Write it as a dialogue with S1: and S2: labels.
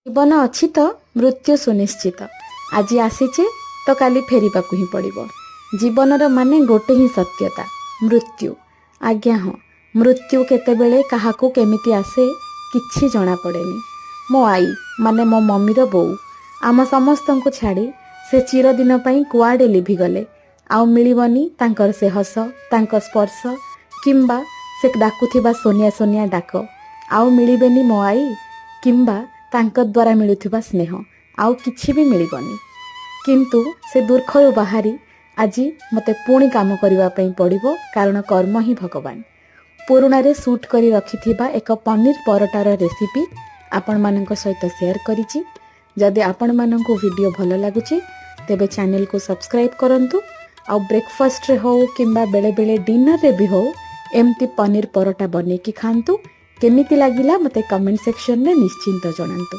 S1: जीवन अच्छी तो मृत्यु सुनिश्चित। आज आसीचे तो काली फेरिबाकू ही पड़िबो। जीवनर माने गोटे ही सत्यता मृत्यु। आज्ञा हाँ, मृत्यु केतेबेले काहाकू केमिति आसे किछि जଣା पड़ेनी। मो आई माने मो मम्मीर बोऊ आम समस्तंकु छाड़ी से चिरदिन पई कुआडे लिभि गले। आउ मिलिबनी तांकर से हस, तांकर स्पर्श किंबा से डाकुथिबा सोनिया सोनिया डाक आउ मिलिबेनी मो आई किंबा तांकर द्वारा मिलुथिबा स्नेह आउ किछि भी मिलिबनी। किंतु से दुर्खरु बाहरी आज मते पुणी काम करबा पई पड़िबो, कारण कर्म ही भगवान। पुरुणारे शूट करी रखिथिबा एक पनीर परोटार रेसिपी आपण मानक सहित शेयर करिछि। जदि आपण मानकु वीडियो भलो लागुछि तेबे चैनल को सब्सक्राइब करंतु। आउ ब्रेकफास्ट रे हो किंबा बेले बेले डिनर रे भी हो एमती पनीर परोटा बने की खांतु। केमिति लागिला मते कमेंट सेक्शन रे निश्चिंत जणांतु।